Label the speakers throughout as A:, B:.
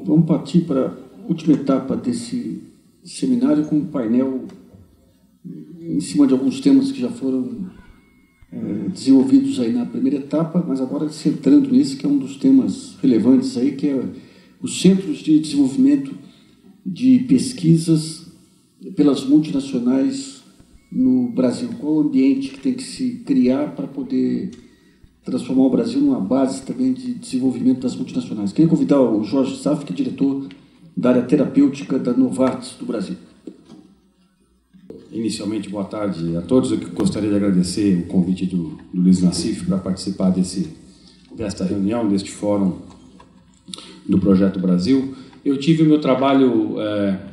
A: vamos partir para a última etapa desse seminário com um painel em cima de alguns temas que já foram desenvolvidos aí na primeira etapa, mas agora centrando nesse que é um dos temas relevantes aí, que é os centros de desenvolvimento de pesquisas pelas multinacionais no Brasil. Qual o ambiente que tem que se criar para poder transformar o Brasil numa base também de desenvolvimento das multinacionais? Queria convidar o Jorge Saff, que é diretor da área terapêutica da Novartis do Brasil.
B: Inicialmente, boa tarde a todos. Eu gostaria de agradecer o convite do Luiz Nassif para participar desta reunião, deste fórum do Projeto Brasil. Eu tive o meu trabalho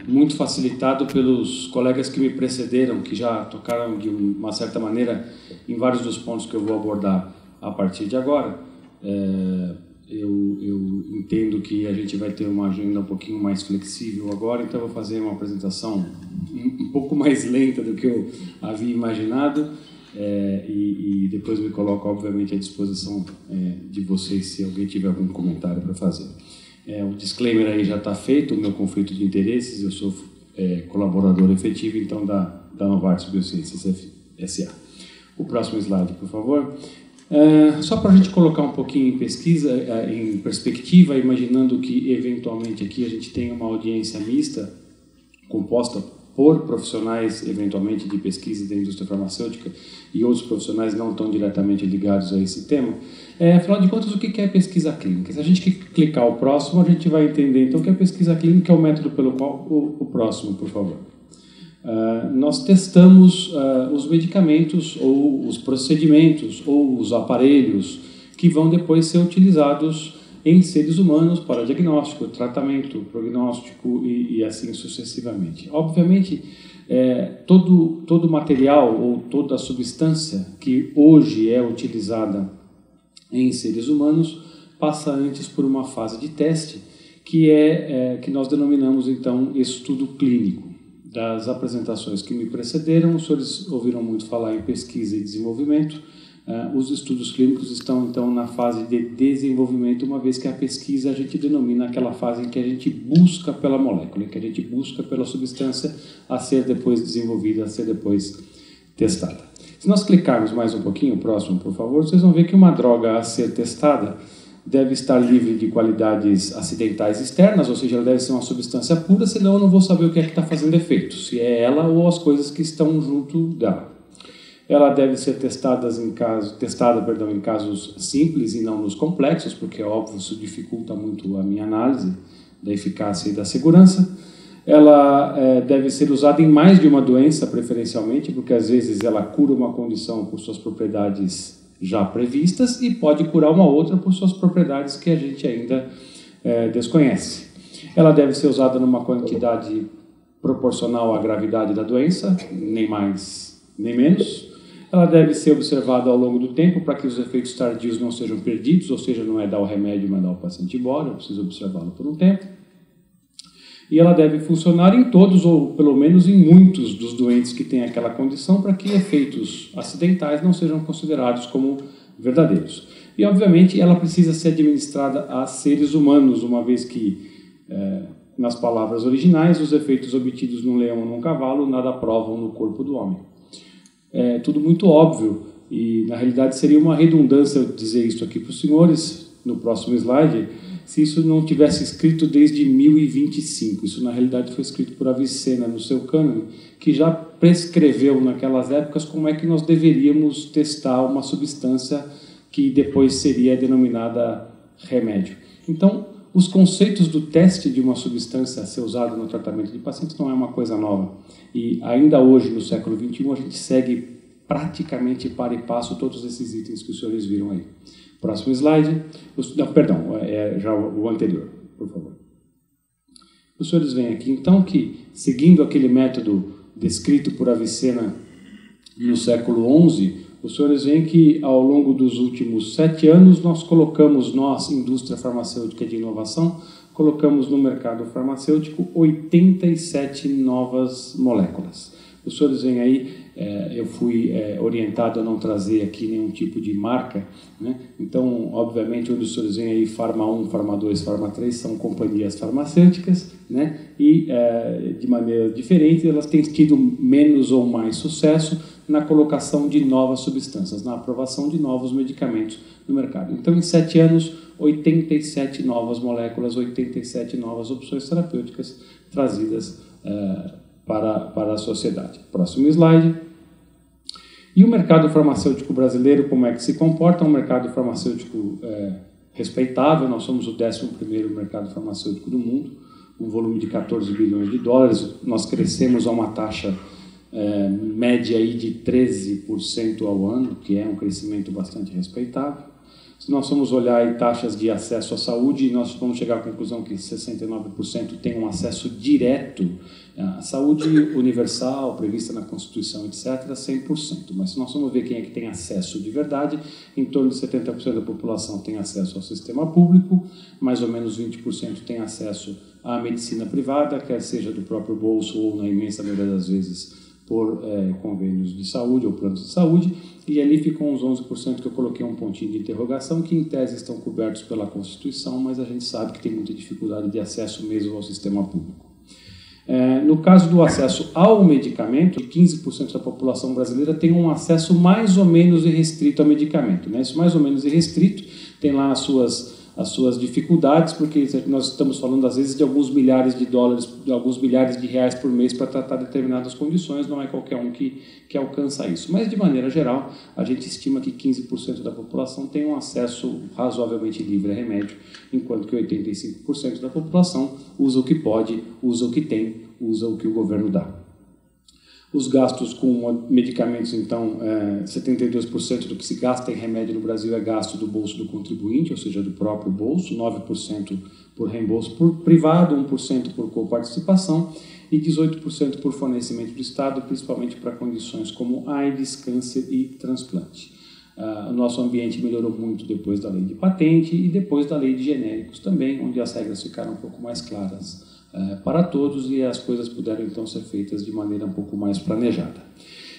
B: muito facilitado pelos colegas que me precederam, que já tocaram de uma certa maneira em vários dos pontos que eu vou abordar a partir de agora. Eu entendo que a gente vai ter uma agenda um pouquinho mais flexível agora, então eu vou fazer uma apresentação um pouco mais lenta do que eu havia imaginado e depois me coloco, obviamente, à disposição de vocês se alguém tiver algum comentário para fazer. O disclaimer aí já está feito, o meu conflito de interesses, eu sou colaborador efetivo, então, da Novartis Biosciências S.A. O próximo slide, por favor. Só para a gente colocar um pouquinho em pesquisa, em perspectiva, imaginando que, eventualmente, aqui a gente tem uma audiência mista, composta por profissionais, eventualmente, de pesquisa da indústria farmacêutica e outros profissionais não tão diretamente ligados a esse tema. Afinal de contas, o que é pesquisa clínica? Se a gente clicar o próximo, a gente vai entender, então, o que é pesquisa clínica é o método pelo qual... O próximo, por favor. Nós testamos os medicamentos ou os procedimentos ou os aparelhos que vão depois ser utilizados em seres humanos para diagnóstico, tratamento, prognóstico e assim sucessivamente. Obviamente, todo material ou toda substância que hoje é utilizada em seres humanos passa antes por uma fase de teste que nós denominamos então estudo clínico. Das apresentações que me precederam, os senhores ouviram muito falar em pesquisa e desenvolvimento. Os estudos clínicos estão, então, na fase de desenvolvimento, uma vez que a pesquisa a gente denomina aquela fase em que a gente busca pela molécula, em que a gente busca pela substância a ser depois desenvolvida, a ser depois testada. Se nós clicarmos mais um pouquinho, próximo, por favor, vocês vão ver que uma droga a ser testada deve estar livre de qualidades acidentais externas, ou seja, ela deve ser uma substância pura, senão eu não vou saber o que é que está fazendo efeito, se é ela ou as coisas que estão junto dela. Ela deve ser testada em casos simples e não nos complexos, porque, óbvio, isso dificulta muito a minha análise da eficácia e da segurança. Ela deve ser usada em mais de uma doença, preferencialmente, porque às vezes ela cura uma condição por suas propriedades já previstas e pode curar uma outra por suas propriedades que a gente ainda desconhece. Ela deve ser usada numa quantidade proporcional à gravidade da doença, nem mais nem menos. Ela deve ser observada ao longo do tempo para que os efeitos tardios não sejam perdidos, ou seja, não é dar o remédio e mandar o paciente embora, eu preciso observá-lo por um tempo. E ela deve funcionar em todos, ou pelo menos em muitos dos doentes que têm aquela condição, para que efeitos acidentais não sejam considerados como verdadeiros. E, obviamente, ela precisa ser administrada a seres humanos, uma vez que, nas palavras originais, os efeitos obtidos num leão ou num cavalo nada provam no corpo do homem. É tudo muito óbvio, e, na realidade, seria uma redundância eu dizer isso aqui para os senhores, no próximo slide, se isso não tivesse escrito desde 1025. Isso, na realidade, foi escrito por Avicena no seu cânone, que já prescreveu naquelas épocas como é que nós deveríamos testar uma substância que depois seria denominada remédio. Então, os conceitos do teste de uma substância a ser usada no tratamento de pacientes não é uma coisa nova. E ainda hoje, no século XXI, a gente segue praticamente par e passo todos esses itens que os senhores viram aí. Próximo slide. Já o anterior, por favor. Os senhores veem aqui, então, que, seguindo aquele método descrito por Avicena no século XI, os senhores veem que, ao longo dos últimos 7 anos, nós, indústria farmacêutica de inovação, colocamos no mercado farmacêutico 87 novas moléculas. Os senhores veem aí, eu fui orientado a não trazer aqui nenhum tipo de marca, né? Então, obviamente, onde os senhores veem aí Farma 1, Farma 2, Farma 3 são companhias farmacêuticas, né? E, de maneira diferente, elas têm tido menos ou mais sucesso na colocação de novas substâncias, na aprovação de novos medicamentos no mercado. Então, em 7 anos, 87 novas moléculas, 87 novas opções terapêuticas trazidas para a sociedade. Próximo slide. E o mercado farmacêutico brasileiro, como é que se comporta? É um mercado farmacêutico respeitável. Nós somos o 11º mercado farmacêutico do mundo, um volume de 14 bilhões de dólares. Nós crescemos a uma taxa média aí de 13% ao ano, que é um crescimento bastante respeitável. Se nós formos olhar em taxas de acesso à saúde, nós vamos chegar à conclusão que 69% têm um acesso direto à saúde universal, prevista na Constituição, etc., 100%. Mas se nós formos ver quem é que tem acesso de verdade, em torno de 70% da população tem acesso ao sistema público, mais ou menos 20% tem acesso à medicina privada, quer seja do próprio bolso ou, na imensa maioria das vezes, por convênios de saúde ou planos de saúde, e ali ficam os 11% que eu coloquei um pontinho de interrogação, que em tese estão cobertos pela Constituição, mas a gente sabe que tem muita dificuldade de acesso mesmo ao sistema público. No caso do acesso ao medicamento, 15% da população brasileira tem um acesso mais ou menos irrestrito ao medicamento, né? Isso mais ou menos irrestrito tem lá as suas dificuldades, porque nós estamos falando às vezes de alguns milhares de dólares, de alguns milhares de reais por mês para tratar determinadas condições, não é qualquer um que alcança isso. Mas, de maneira geral, a gente estima que 15% da população tem um acesso razoavelmente livre a remédio, enquanto que 85% da população usa o que pode, usa o que tem, usa o que o governo dá. Os gastos com medicamentos, então, 72% do que se gasta em remédio no Brasil é gasto do bolso do contribuinte, ou seja, do próprio bolso, 9% por reembolso por privado, 1% por coparticipação e 18% por fornecimento do Estado, principalmente para condições como AIDS, câncer e transplante. O nosso ambiente melhorou muito depois da lei de patente e depois da lei de genéricos também, onde as regras ficaram um pouco mais claras para todos e as coisas puderam então ser feitas de maneira um pouco mais planejada.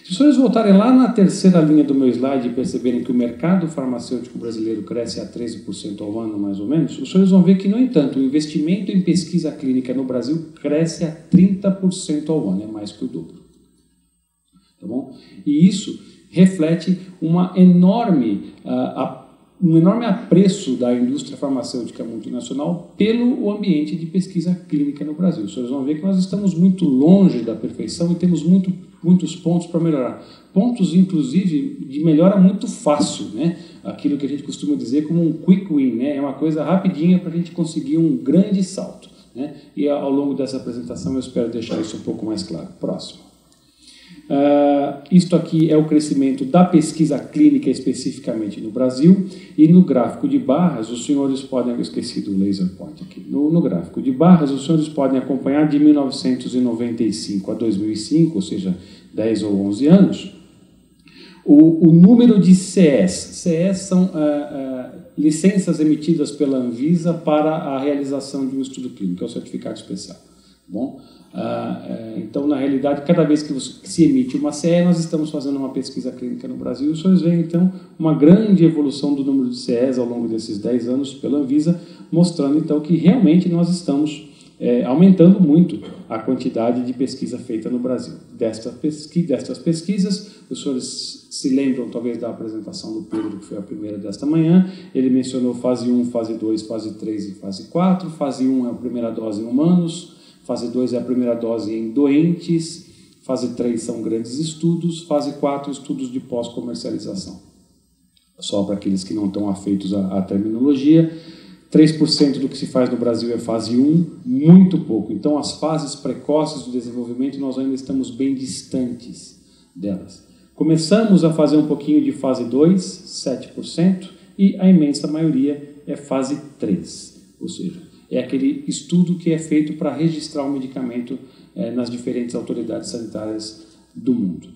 B: Se os senhores voltarem lá na terceira linha do meu slide e perceberem que o mercado farmacêutico brasileiro cresce a 13% ao ano, mais ou menos, os senhores vão ver que, no entanto, o investimento em pesquisa clínica no Brasil cresce a 30% ao ano, é mais que o dobro. Tá bom? E isso reflete um enorme apreço da indústria farmacêutica multinacional pelo ambiente de pesquisa clínica no Brasil. Os senhores vão ver que nós estamos muito longe da perfeição e temos muitos pontos para melhorar. Pontos, inclusive, de melhora muito fácil, né? Aquilo que a gente costuma dizer como um quick win, né? É uma coisa rapidinha para a gente conseguir um grande salto, né? E ao longo dessa apresentação eu espero deixar isso um pouco mais claro. Próximo. Isto aqui é o crescimento da pesquisa clínica especificamente no Brasil, e no gráfico de barras os senhores podem, eu esqueci do laser point aqui, no gráfico de barras os senhores podem acompanhar de 1995 a 2005, ou seja, 10 ou 11 anos, o número de CS são licenças emitidas pela Anvisa para a realização de um estudo clínico, é o certificado especial. Bom, então, na realidade, cada vez que se emite uma CE, nós estamos fazendo uma pesquisa clínica no Brasil. Os senhores veem, então, uma grande evolução do número de CEs ao longo desses 10 anos pela Anvisa, mostrando, então, que realmente nós estamos aumentando muito a quantidade de pesquisa feita no Brasil. Destas pesquisas, os senhores se lembram, talvez, da apresentação do Pedro, que foi a primeira desta manhã. Ele mencionou fase 1, fase 2, fase 3 e fase 4. Fase 1 é a primeira dose em humanos. Fase 2 é a primeira dose em doentes, fase 3 são grandes estudos, fase 4 estudos de pós-comercialização. Só para aqueles que não estão afeitos à terminologia, 3% do que se faz no Brasil é fase 1, muito pouco. Então, as fases precoces do desenvolvimento, nós ainda estamos bem distantes delas. Começamos a fazer um pouquinho de fase 2, 7%, e a imensa maioria é fase 3, ou seja, é aquele estudo que é feito para registrar o medicamento nas diferentes autoridades sanitárias do mundo.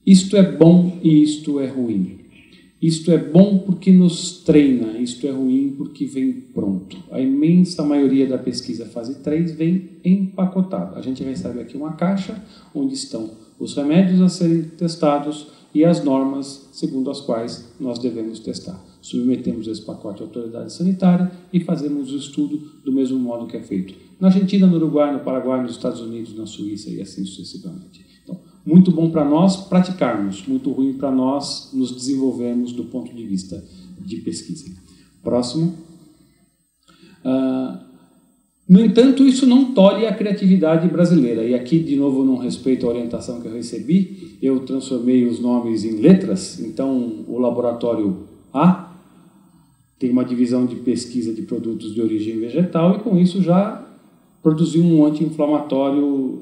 B: Isto é bom e isto é ruim. Isto é bom porque nos treina, isto é ruim porque vem pronto. A imensa maioria da pesquisa fase 3 vem empacotada. A gente recebe aqui uma caixa onde estão os remédios a serem testados e as normas segundo as quais nós devemos testar. Submetemos esse pacote à autoridade sanitária e fazemos o estudo do mesmo modo que é feito na Argentina, no Uruguai, no Paraguai, nos Estados Unidos, na Suíça e assim sucessivamente. Então, muito bom para nós praticarmos, muito ruim para nós nos desenvolvermos do ponto de vista de pesquisa. Próximo. No entanto, isso não tolhe a criatividade brasileira. E aqui, de novo, não respeito a orientação que eu recebi, eu transformei os nomes em letras. Então, o laboratório A tem uma divisão de pesquisa de produtos de origem vegetal e, com isso, já produziu um anti-inflamatório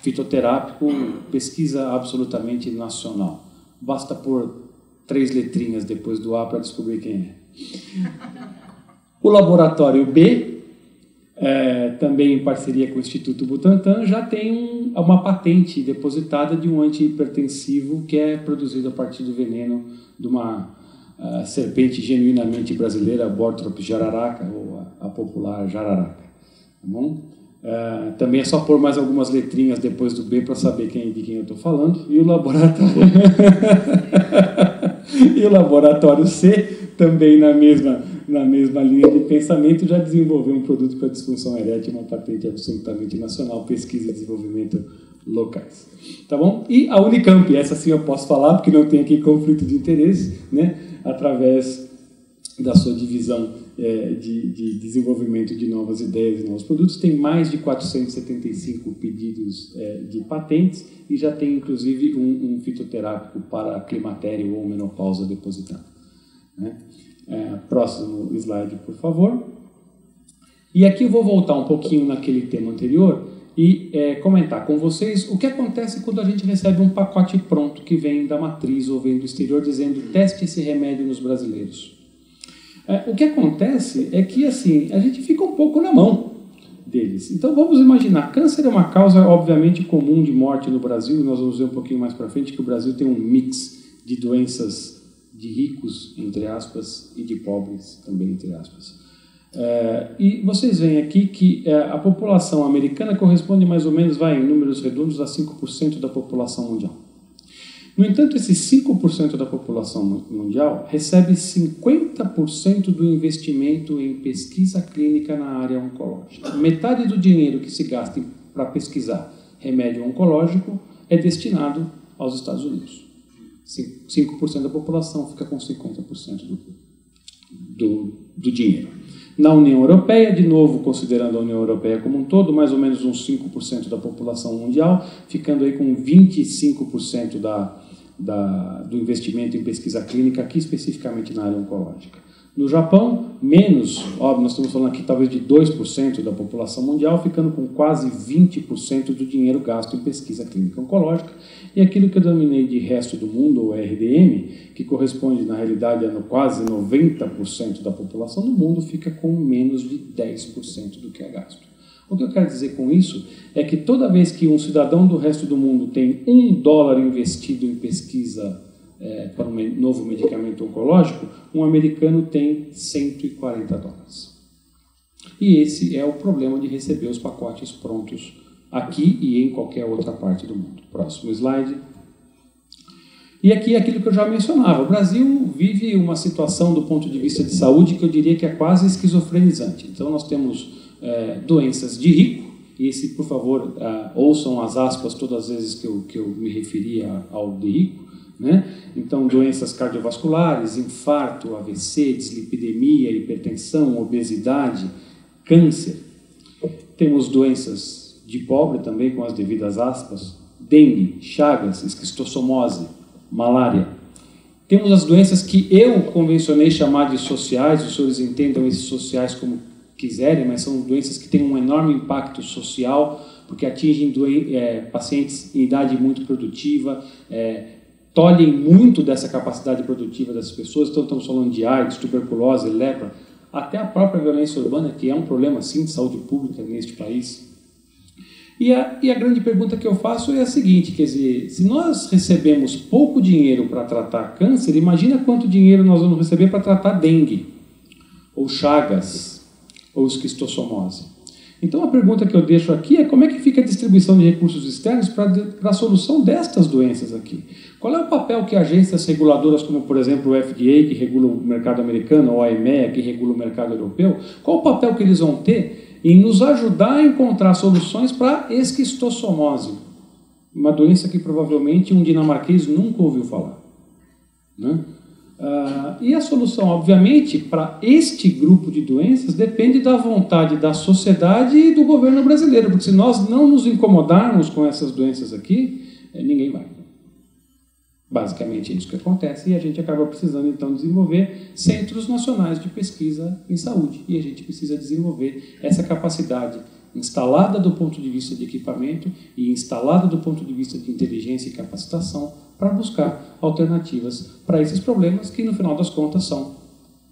B: fitoterápico, pesquisa absolutamente nacional. Basta pôr 3 letrinhas depois do A para descobrir quem é. O laboratório B, também em parceria com o Instituto Butantan, já tem uma patente depositada de um antihipertensivo que é produzido a partir do veneno de uma serpente genuinamente brasileira, Botrop jararaca, ou a popular jararaca. Tá bom? Também é só pôr mais algumas letrinhas depois do B para saber de quem eu estou falando. E o laboratório C, também na mesma linha de pensamento, já desenvolveu um produto para disfunção erétil, uma patente absolutamente nacional, pesquisa e desenvolvimento locais. Tá bom? E a Unicamp, essa sim eu posso falar, porque não tem aqui conflito de interesse, né? Através da sua divisão de desenvolvimento de novas ideias e novos produtos, tem mais de 475 pedidos de patentes e já tem, inclusive, um fitoterápico para climatério ou menopausa depositado. Né? Próximo slide, por favor. E aqui eu vou voltar um pouquinho naquele tema anterior e comentar com vocês o que acontece quando a gente recebe um pacote pronto que vem da matriz ou vem do exterior dizendo teste esse remédio nos brasileiros. O que acontece é que assim, a gente fica um pouco na mão deles. Então vamos imaginar, câncer é uma causa obviamente comum de morte no Brasil, nós vamos ver um pouquinho mais para frente que o Brasil tem um mix de doenças de ricos, entre aspas, e de pobres, também, entre aspas. E vocês veem aqui que a população americana corresponde mais ou menos, em números redondos, a 5% da população mundial. No entanto, esses 5% da população mundial recebe 50% do investimento em pesquisa clínica na área oncológica. Metade do dinheiro que se gasta para pesquisar remédio oncológico é destinado aos Estados Unidos. 5% da população fica com 50% do dinheiro. Na União Europeia, de novo, considerando a União Europeia como um todo, mais ou menos uns 5% da população mundial, ficando aí com 25% do investimento em pesquisa clínica, aqui especificamente na área oncológica. No Japão, menos, óbvio, nós estamos falando aqui talvez de 2% da população mundial, ficando com quase 20% do dinheiro gasto em pesquisa clínica oncológica, e aquilo que eu denominei de resto do mundo, ou RDM, que corresponde na realidade a quase 90% da população do mundo, fica com menos de 10% do que é gasto. O que eu quero dizer com isso é que toda vez que um cidadão do resto do mundo tem $1 investido em pesquisa para um novo medicamento oncológico, um americano tem $140. E esse é o problema de receber os pacotes prontos aqui e em qualquer outra parte do mundo. Próximo slide. E aqui é aquilo que eu já mencionava. O Brasil vive uma situação do ponto de vista de saúde que eu diria que é quase esquizofrenizante. Então nós temos doenças de rico, e esse, por favor, ouçam as aspas todas as vezes que eu me referia ao de rico, né? Então, doenças cardiovasculares, infarto, AVC, dislipidemia, hipertensão, obesidade, câncer. Temos doenças de pobre também, com as devidas aspas, dengue, chagas, esquistossomose, malária. Temos as doenças que eu convencionei chamar de sociais, os senhores entendam esses sociais como quiserem, mas são doenças que têm um enorme impacto social, porque atingem pacientes em idade muito produtiva, tolhem muito dessa capacidade produtiva das pessoas. Então estamos falando de AIDS, tuberculose, lepra, até a própria violência urbana, que é um problema sim de saúde pública neste país. E a grande pergunta que eu faço é a seguinte, quer dizer, se nós recebemos pouco dinheiro para tratar câncer, imagina quanto dinheiro nós vamos receber para tratar dengue, ou chagas, ou esquistossomose. Então a pergunta que eu deixo aqui é como é que fica a distribuição de recursos externos para a solução destas doenças aqui? Qual é o papel que agências reguladoras, como por exemplo o FDA, que regula o mercado americano, ou a EMEA, que regula o mercado europeu, qual o papel que eles vão ter em nos ajudar a encontrar soluções para esquistossomose, uma doença que provavelmente um dinamarquês nunca ouviu falar, né? E a solução, obviamente, para este grupo de doenças depende da vontade da sociedade e do governo brasileiro, porque se nós não nos incomodarmos com essas doenças aqui, ninguém vai. Basicamente é isso que acontece e a gente acaba precisando então desenvolver centros nacionais de pesquisa em saúde e a gente precisa desenvolver essa capacidade instalada do ponto de vista de equipamento e instalada do ponto de vista de inteligência e capacitação para buscar alternativas para esses problemas que no final das contas são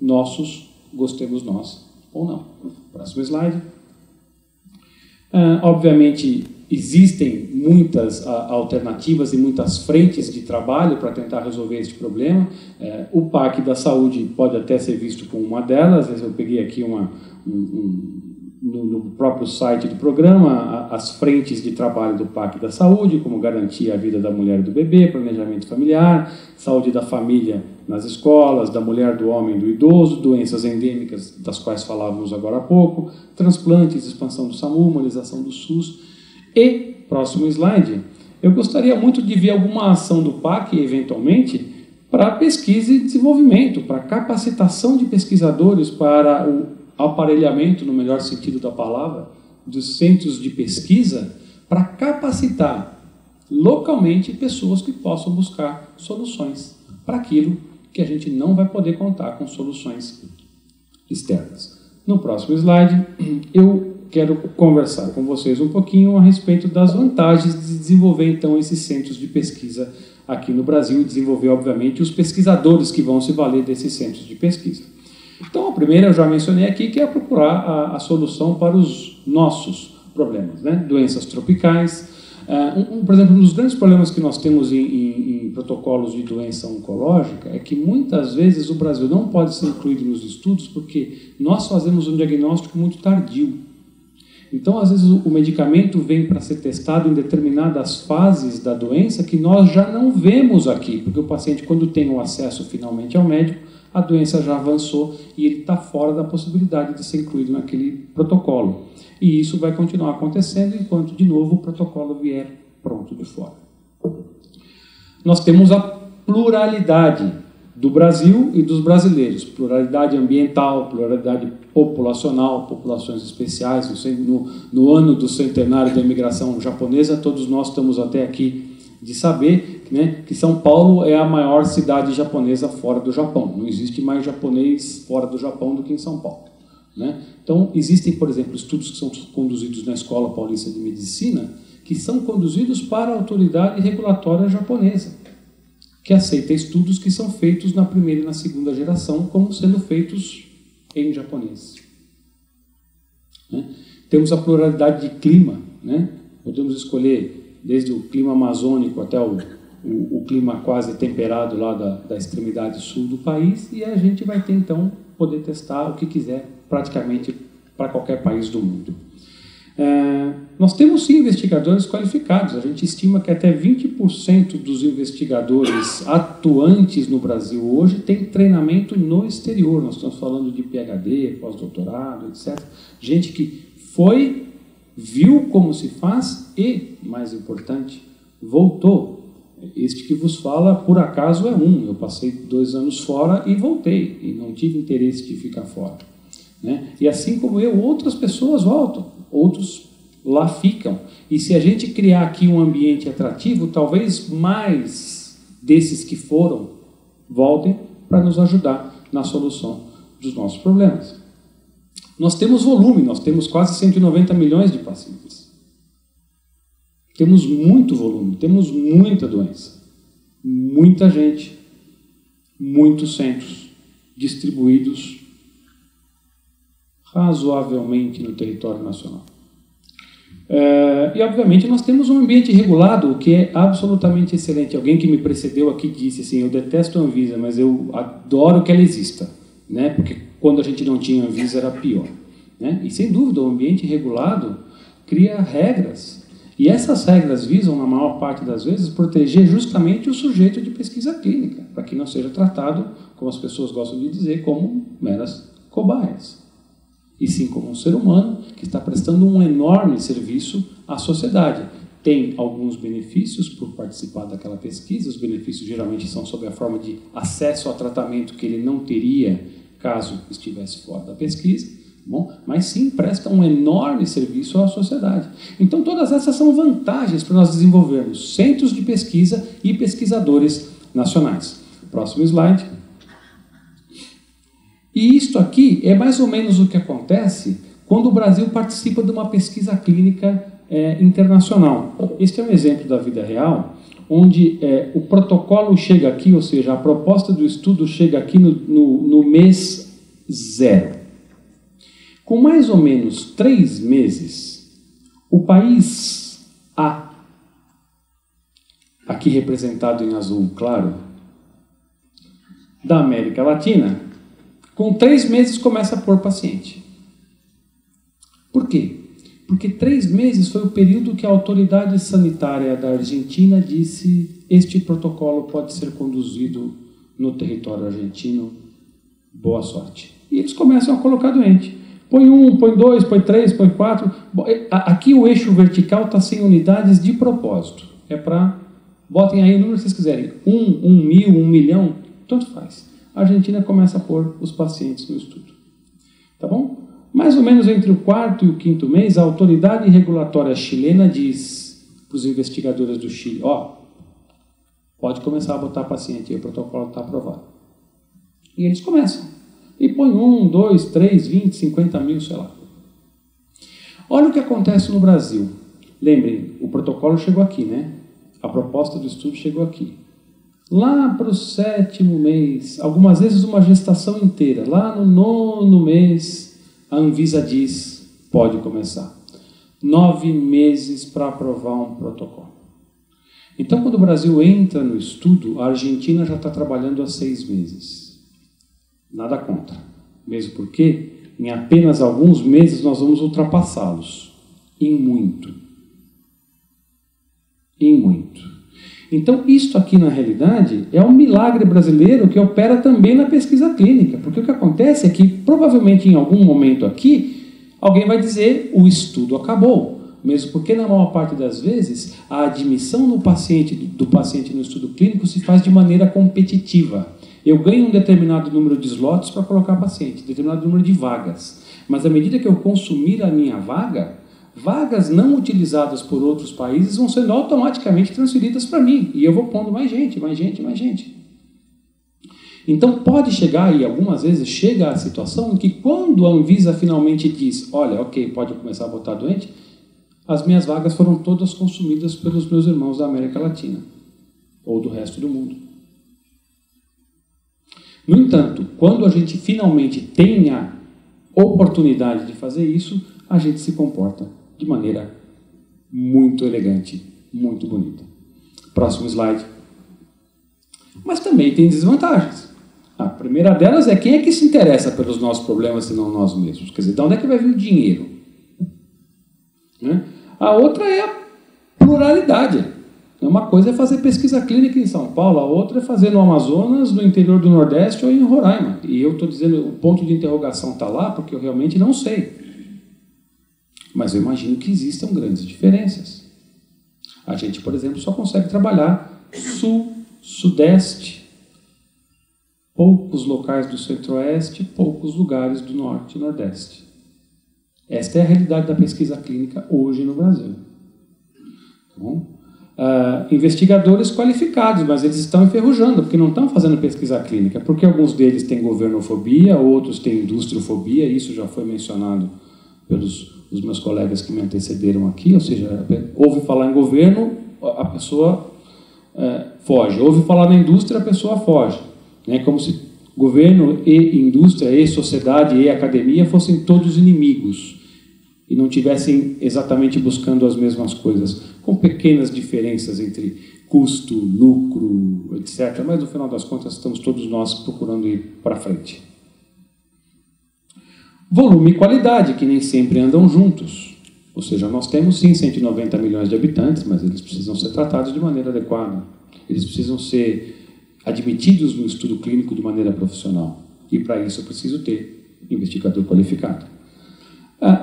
B: nossos, gostemos nós ou não. Próximo slide. Obviamente existem muitas alternativas e muitas frentes de trabalho para tentar resolver este problema. O PAC da Saúde pode até ser visto como uma delas. Eu peguei aqui no próprio site do programa as frentes de trabalho do PAC da Saúde, como garantir a vida da mulher e do bebê, planejamento familiar, saúde da família nas escolas, da mulher, do homem e do idoso, doenças endêmicas das quais falávamos agora há pouco, transplantes, expansão do SAMU, humanização do SUS. E, próximo slide, eu gostaria muito de ver alguma ação do PAC, eventualmente, para pesquisa e desenvolvimento, para capacitação de pesquisadores, para o aparelhamento, no melhor sentido da palavra, dos centros de pesquisa, para capacitar localmente pessoas que possam buscar soluções para aquilo que a gente não vai poder contar com soluções externas. No próximo slide, eu quero conversar com vocês um pouquinho a respeito das vantagens de desenvolver, então, esses centros de pesquisa aqui no Brasil e desenvolver, obviamente, os pesquisadores que vão se valer desses centros de pesquisa. Então, a primeira eu já mencionei aqui, que é procurar a solução para os nossos problemas, né? Doenças tropicais. Por exemplo, um dos grandes problemas que nós temos em protocolos de doença oncológica é que muitas vezes o Brasil não pode ser incluído nos estudos porque nós fazemos um diagnóstico muito tardio. Então, às vezes, o medicamento vem para ser testado em determinadas fases da doença que nós já não vemos aqui, porque o paciente, quando tem o acesso finalmente ao médico, a doença já avançou e ele está fora da possibilidade de ser incluído naquele protocolo. E isso vai continuar acontecendo enquanto, de novo, o protocolo vier pronto de fora. Nós temos a pluralidade do Brasil e dos brasileiros, pluralidade ambiental, pluralidade populacional, populações especiais. No ano do centenário da imigração japonesa, todos nós estamos até aqui de saber, né, que São Paulo é a maior cidade japonesa fora do Japão. Não existe mais japonês fora do Japão do que em São Paulo, né? Então, existem, por exemplo, estudos que são conduzidos na Escola Paulista de Medicina, que são conduzidos para a autoridade regulatória japonesa, que aceita estudos que são feitos na primeira e na segunda geração, como sendo feitos em japonês, né? Temos a pluralidade de clima, né? Podemos escolher desde o clima amazônico até o clima quase temperado lá da extremidade sul do país, e a gente vai ter, então, poder testar o que quiser, praticamente para qualquer país do mundo. Nós temos, sim, investigadores qualificados. A gente estima que até 20% dos investigadores atuantes no Brasil hoje têm treinamento no exterior. Nós estamos falando de PhD, pós-doutorado, etc. Gente que foi, viu como se faz e, mais importante, voltou. Este que vos fala, por acaso, é um. Eu passei 2 anos fora e voltei, e não tive interesse de ficar fora, né? E assim como eu, outras pessoas voltam, outros lá ficam. E se a gente criar aqui um ambiente atrativo, talvez mais desses que foram voltem para nos ajudar na solução dos nossos problemas. Nós temos volume, nós temos quase 190 milhões de pacientes. Temos muito volume, temos muita doença, muita gente, muitos centros distribuídos razoavelmente no território nacional. E, obviamente, nós temos um ambiente regulado, o que é absolutamente excelente. Alguém que me precedeu aqui disse assim, eu detesto a Anvisa, mas eu adoro que ela exista, né? Porque quando a gente não tinha Anvisa era pior, né? E, sem dúvida, o ambiente regulado cria regras. E essas regras visam, na maior parte das vezes, proteger justamente o sujeito de pesquisa clínica, para que não seja tratado, como as pessoas gostam de dizer, como meras cobaias. E sim como um ser humano que está prestando um enorme serviço à sociedade. Tem alguns benefícios por participar daquela pesquisa, os benefícios geralmente são sob a forma de acesso a tratamento que ele não teria caso estivesse fora da pesquisa. Bom, mas sim presta um enorme serviço à sociedade. Então, todas essas são vantagens para nós desenvolvermos centros de pesquisa e pesquisadores nacionais. Próximo slide. E isto aqui é mais ou menos o que acontece quando o Brasil participa de uma pesquisa clínica internacional. Este é um exemplo da vida real, onde o protocolo chega aqui, ou seja, a proposta do estudo chega aqui no mês 0. Com mais ou menos 3 meses, o país A, aqui representado em azul claro, da América Latina, com 3 meses começa a pôr paciente. Por quê? Porque 3 meses foi o período que a autoridade sanitária da Argentina disse: este protocolo pode ser conduzido no território argentino, boa sorte. E eles começam a colocar doente. Põe 1, põe 2, põe 3, põe 4. Aqui o eixo vertical está sem unidades de propósito. É para... Botem aí o número que vocês quiserem. 1.000, 1 milhão, tanto faz. A Argentina começa a pôr os pacientes no estudo. Tá bom? Mais ou menos entre o 4º e o 5º mês, a autoridade regulatória chilena diz para os investigadores do Chile, pode começar a botar paciente aí, o protocolo está aprovado. E eles começam. E põe 1, 2, 3, 20, 50 mil, sei lá. Olha o que acontece no Brasil. Lembrem, o protocolo chegou aqui, né? A proposta do estudo chegou aqui. Lá para o 7º mês, algumas vezes uma gestação inteira, lá no 9º mês, a Anvisa diz, pode começar. 9 meses para aprovar um protocolo. Então, quando o Brasil entra no estudo, a Argentina já está trabalhando há 6 meses. Nada contra. Mesmo porque, em apenas alguns meses, nós vamos ultrapassá-los. Em muito. Em muito. Então, isto aqui, na realidade, é um milagre brasileiro que opera também na pesquisa clínica. Porque o que acontece é que, provavelmente, em algum momento aqui, alguém vai dizer, o estudo acabou. Mesmo porque, na maior parte das vezes, a admissão do paciente no estudo clínico se faz de maneira competitiva. Eu ganho um determinado número de slots para colocar paciente, determinado número de vagas. Mas, à medida que eu consumir a minha vaga, vagas não utilizadas por outros países vão sendo automaticamente transferidas para mim. E eu vou pondo mais gente, mais gente, mais gente. Então, pode chegar, e algumas vezes chega a situação em que quando a Anvisa finalmente diz, olha, ok, pode começar a botar doente, as minhas vagas foram todas consumidas pelos meus irmãos da América Latina, ou do resto do mundo. No entanto, quando a gente finalmente tem a oportunidade de fazer isso, a gente se comporta de maneira muito elegante, muito bonita. Próximo slide. Mas também tem desvantagens. A primeira delas é quem é que se interessa pelos nossos problemas, senão nós mesmos. Quer dizer, de onde é que vai vir o dinheiro? A outra é a pluralidade. Uma coisa é fazer pesquisa clínica em São Paulo, a outra é fazer no Amazonas, no interior do Nordeste ou em Roraima. E eu estou dizendo, o ponto de interrogação está lá porque eu realmente não sei. Mas eu imagino que existam grandes diferenças. A gente, por exemplo, só consegue trabalhar sul, sudeste, poucos locais do centro-oeste, poucos lugares do norte e nordeste. Esta é a realidade da pesquisa clínica hoje no Brasil. Tá bom? Investigadores qualificados, mas eles estão enferrujando, porque não estão fazendo pesquisa clínica, porque alguns deles têm governofobia, outros têm industriofobia, isso já foi mencionado pelos os meus colegas que me antecederam aqui, ou seja, ouve falar em governo, a pessoa foge, ouve falar na indústria, a pessoa foge. É como se governo e indústria, e sociedade e academia fossem todos inimigos. e não estivessem exatamente buscando as mesmas coisas, com pequenas diferenças entre custo, lucro, etc. Mas, no final das contas, estamos todos nós procurando ir para frente. Volume e qualidade, que nem sempre andam juntos. Ou seja, nós temos, sim, 190 milhões de habitantes, mas eles precisam ser tratados de maneira adequada. Eles precisam ser admitidos no estudo clínico de maneira profissional. E, para isso, eu preciso ter investigador qualificado.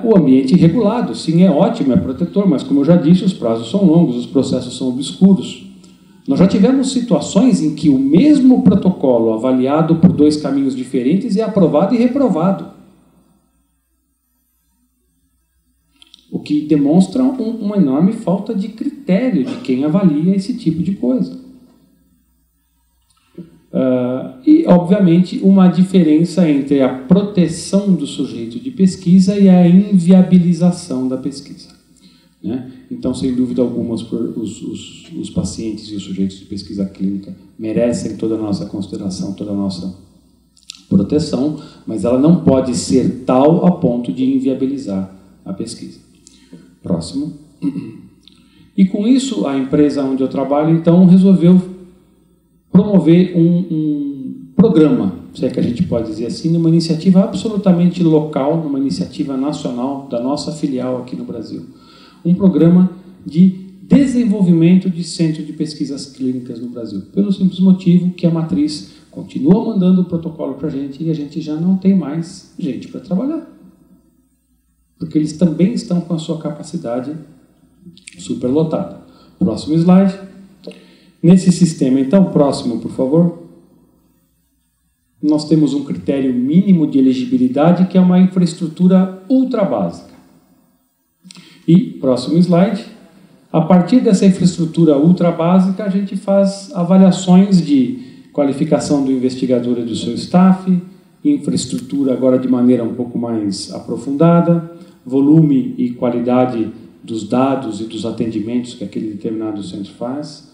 B: O ambiente regulado, sim, é ótimo, é protetor, mas, como eu já disse, os prazos são longos, os processos são obscuros. Nós já tivemos situações em que o mesmo protocolo, avaliado por 2 caminhos diferentes, é aprovado e reprovado. O que demonstra uma enorme falta de critério de quem avalia esse tipo de coisa. E, obviamente, uma diferença entre a proteção do sujeito de pesquisa e a inviabilização da pesquisa, né? Então, sem dúvida alguma, os pacientes e os sujeitos de pesquisa clínica merecem toda a nossa consideração, toda a nossa proteção, mas ela não pode ser tal a ponto de inviabilizar a pesquisa. Próximo. E, com isso, a empresa onde eu trabalho, então, resolveu promover um programa, se é que a gente pode dizer assim, uma iniciativa absolutamente local, uma iniciativa nacional da nossa filial aqui no Brasil. Um programa de desenvolvimento de centro de pesquisas clínicas no Brasil, pelo simples motivo que a matriz continua mandando o protocolo para a gente e a gente já não tem mais gente para trabalhar. Porque eles também estão com a sua capacidade superlotada. Próximo slide. Nesse sistema, então, próximo, por favor. Nós temos um critério mínimo de elegibilidade, que é uma infraestrutura ultra básica. E, próximo slide, a partir dessa infraestrutura ultra básica, a gente faz avaliações de qualificação do investigador e do seu staff, infraestrutura agora de maneira um pouco mais aprofundada, volume e qualidade dos dados e dos atendimentos que aquele determinado centro faz,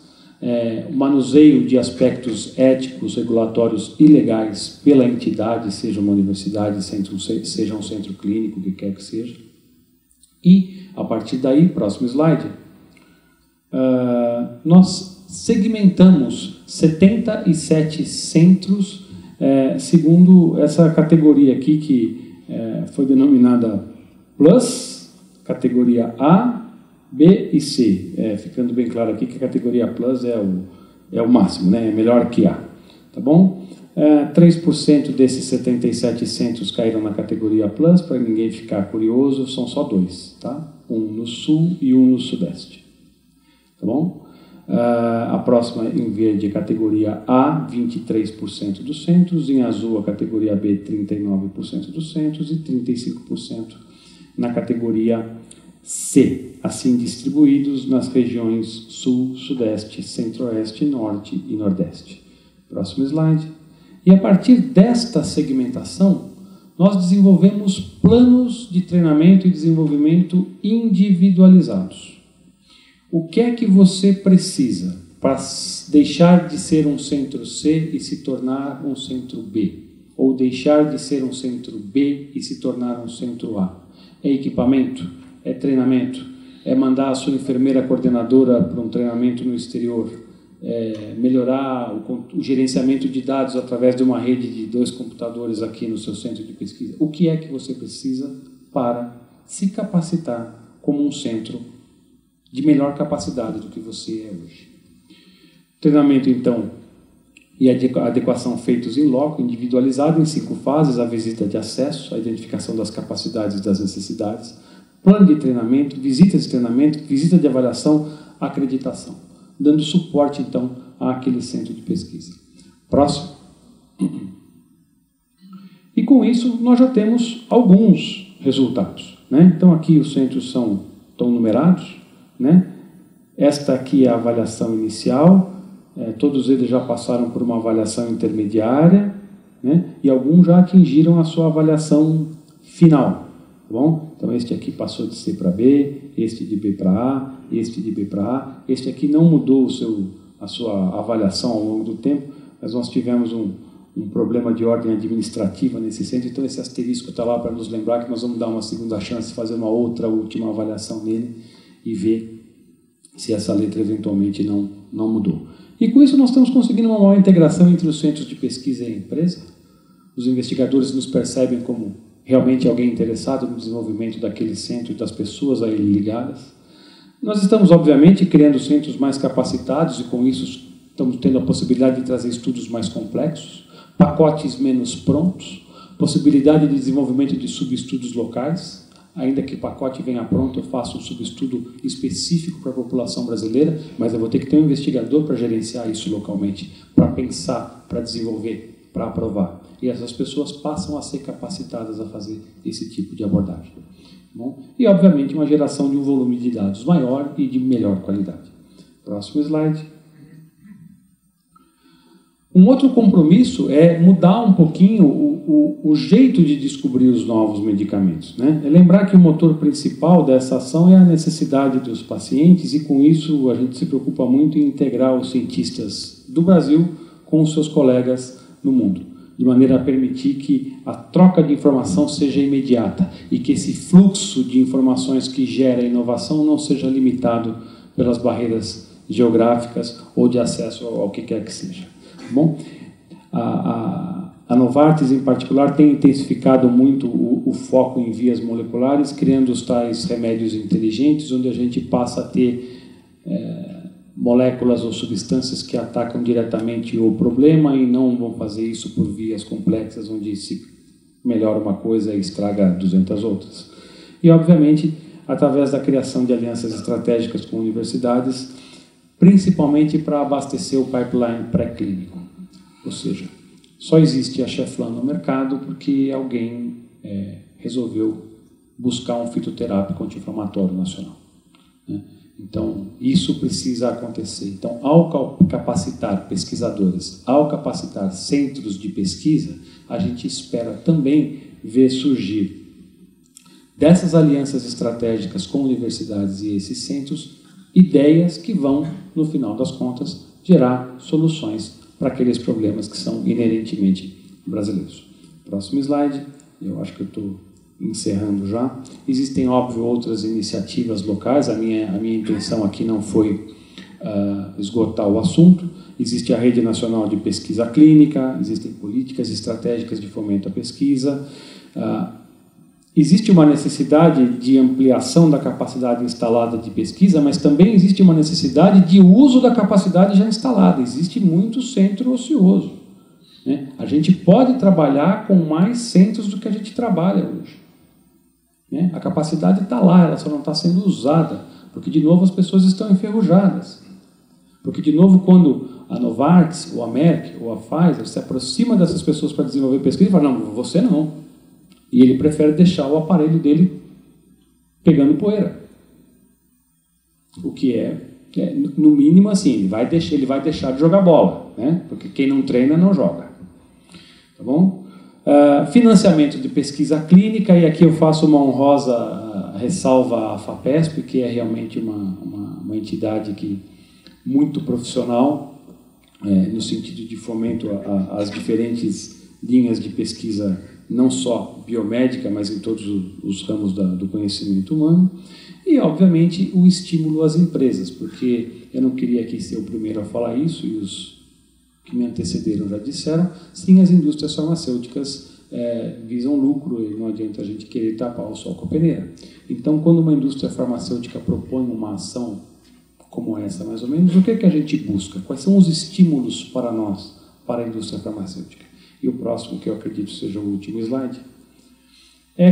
B: o manuseio de aspectos éticos, regulatórios e legais pela entidade, seja uma universidade, seja um centro clínico, o que quer que seja. E, a partir daí, próximo slide, nós segmentamos 77 centros segundo essa categoria aqui, que foi denominada Plus, categoria A, B e C. Ficando bem claro aqui que a categoria Plus é o máximo, né? É melhor que A. Tá bom? 3% desses 77 centros caíram na categoria Plus, para ninguém ficar curioso, são só 2, tá? Um no Sul e um no Sudeste. Tá bom? A próxima em verde é categoria A, 23% dos centros, em azul a categoria B, 39% dos centros e 35% na categoria C, assim distribuídos nas regiões Sul, Sudeste, Centro-Oeste, Norte e Nordeste. Próximo slide. E a partir desta segmentação, nós desenvolvemos planos de treinamento e desenvolvimento individualizados. O que é que você precisa para deixar de ser um centro C e se tornar um centro B? Ou deixar de ser um centro B e se tornar um centro A? É equipamento? É treinamento? É mandar a sua enfermeira coordenadora para um treinamento no exterior? É melhorar o gerenciamento de dados através de uma rede de 2 computadores aqui no seu centro de pesquisa? O que é que você precisa para se capacitar como um centro de melhor capacidade do que você é hoje? Treinamento, então, e adequação feitos em loco, individualizado em 5 fases: a visita de acesso, a identificação das capacidades e das necessidades, plano de treinamento, visita de treinamento, visita de avaliação, acreditação, dando suporte, então, àquele centro de pesquisa. Próximo. E com isso, nós já temos alguns resultados, né? Então, aqui os centros estão numerados, né? Esta aqui é a avaliação inicial, todos eles já passaram por uma avaliação intermediária, né? E alguns já atingiram a sua avaliação final. Tá bom? Então, este aqui passou de C para B, este de B para A, este de B para A. Este aqui não mudou a sua avaliação ao longo do tempo, mas nós tivemos problema de ordem administrativa nesse centro, então esse asterisco está lá para nos lembrar que nós vamos dar uma segunda chance, fazer uma outra última avaliação nele e ver se essa letra eventualmente não mudou. E com isso nós estamos conseguindo uma maior integração entre os centros de pesquisa e a empresa. Os investigadores nos percebem como realmente alguém interessado no desenvolvimento daquele centro e das pessoas a ele ligadas. Nós estamos, obviamente, criando centros mais capacitados e com isso estamos tendo a possibilidade de trazer estudos mais complexos, pacotes menos prontos, possibilidade de desenvolvimento de subestudos locais. Ainda que o pacote venha pronto, eu faço um subestudo específico para a população brasileira, mas eu vou ter que ter um investigador para gerenciar isso localmente, para pensar, para desenvolver, para aprovar. E essas pessoas passam a ser capacitadas a fazer esse tipo de abordagem. Bom? E, obviamente, uma geração de um volume de dados maior e de melhor qualidade. Próximo slide. Um outro compromisso é mudar um pouquinho o jeito de descobrir os novos medicamentos, né? É lembrar que o motor principal dessa ação é a necessidade dos pacientes e, com isso, a gente se preocupa muito em integrar os cientistas do Brasil com os seus colegas no mundo, de maneira a permitir que a troca de informação seja imediata e que esse fluxo de informações que gera inovação não seja limitado pelas barreiras geográficas ou de acesso ao que quer que seja. Bom, a Novartis, em particular, tem intensificado muito o foco em vias moleculares, criando os tais remédios inteligentes, onde a gente passa a ter moléculas ou substâncias que atacam diretamente o problema e não vão fazer isso por vias complexas, onde se melhora uma coisa e estraga 200 outras. E, obviamente, através da criação de alianças estratégicas com universidades, principalmente para abastecer o pipeline pré-clínico. Ou seja, só existe a Cheflan no mercado porque alguém resolveu buscar um fitoterápico anti-inflamatório nacional, né? Então, isso precisa acontecer. Então, ao capacitar pesquisadores, ao capacitar centros de pesquisa, a gente espera também ver surgir dessas alianças estratégicas com universidades e esses centros, ideias que vão, no final das contas, gerar soluções para aqueles problemas que são inerentemente brasileiros. Próximo slide. Eu acho que eu estou encerrando já. Existem, óbvio, outras iniciativas locais. A minha intenção aqui não foi esgotar o assunto. Existe a Rede Nacional de Pesquisa Clínica, existem políticas estratégicas de fomento à pesquisa. Existe uma necessidade de ampliação da capacidade instalada de pesquisa, mas também existe uma necessidade de uso da capacidade já instalada. Existe muito centro ocioso, né? A gente pode trabalhar com mais centros do que a gente trabalha hoje, né? A capacidade está lá, ela só não está sendo usada, porque, de novo, as pessoas estão enferrujadas. Porque, de novo, quando a Novartis, ou a Merck, ou a Pfizer se aproxima dessas pessoas para desenvolver pesquisa, fala, não, você não. E ele prefere deixar o aparelho dele pegando poeira. O que no mínimo, assim, ele vai deixar de jogar bola, né? Porque quem não treina não joga. Tá bom? Financiamento de pesquisa clínica, e aqui eu faço uma honrosa ressalva à FAPESP, que é realmente uma entidade muito profissional, no sentido de fomento às diferentes linhas de pesquisa, não só biomédica, mas em todos os ramos do conhecimento humano. E, obviamente, o estímulo às empresas, porque eu não queria aqui ser o primeiro a falar isso, e os que me antecederam já disseram, sim, as indústrias farmacêuticas visam lucro e não adianta a gente querer tapar o sol com a peneira. Então, quando uma indústria farmacêutica propõe uma ação como essa, mais ou menos, o que a gente busca? Quais são os estímulos para nós, para a indústria farmacêutica? E o próximo, que eu acredito seja o último slide,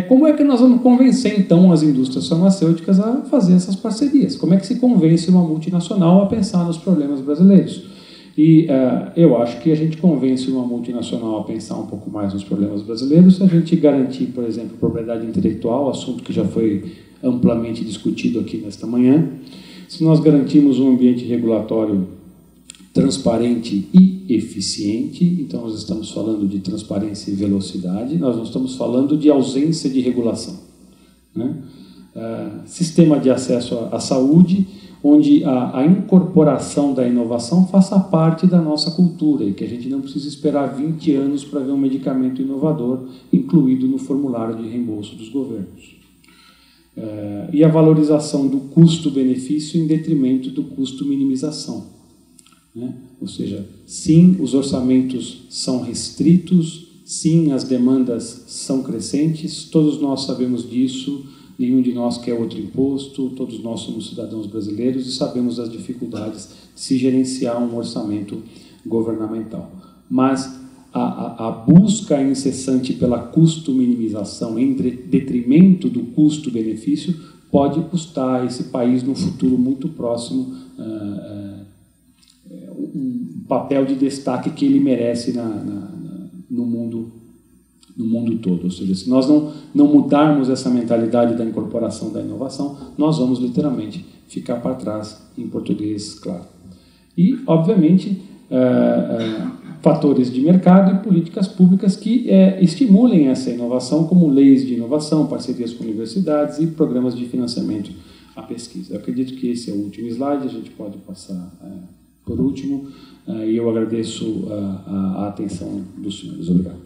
B: como é que nós vamos convencer, então, as indústrias farmacêuticas a fazer essas parcerias? Como é que se convence uma multinacional a pensar nos problemas brasileiros? E eu acho que a gente convence uma multinacional a pensar um pouco mais nos problemas brasileiros se a gente garantir, por exemplo, propriedade intelectual, assunto que já foi amplamente discutido aqui nesta manhã. Se nós garantirmos um ambiente regulatório transparente e eficiente, então nós estamos falando de transparência e velocidade, nós não estamos falando de ausência de regulação, né? Sistema de acesso à saúde, onde a incorporação da inovação faça parte da nossa cultura e que a gente não precise esperar 20 anos para ver um medicamento inovador incluído no formulário de reembolso dos governos. E a valorização do custo-benefício em detrimento do custo-minimização, né? Ou seja, sim, os orçamentos são restritos, sim, as demandas são crescentes, todos nós sabemos disso, nenhum de nós quer outro imposto, todos nós somos cidadãos brasileiros e sabemos das dificuldades de se gerenciar um orçamento governamental. Mas a busca incessante pela custo-minimização em detrimento do custo-benefício pode custar a esse país, no futuro muito próximo, um papel de destaque que ele merece no mundo todo. Ou seja, se nós não mudarmos essa mentalidade da incorporação da inovação, nós vamos literalmente ficar para trás, em português, claro. E, obviamente, fatores de mercado e políticas públicas que estimulem essa inovação, como leis de inovação, parcerias com universidades e programas de financiamento à pesquisa. Eu acredito que esse é o último slide, a gente pode passar por último, e eu agradeço a atenção dos senhores. Obrigado.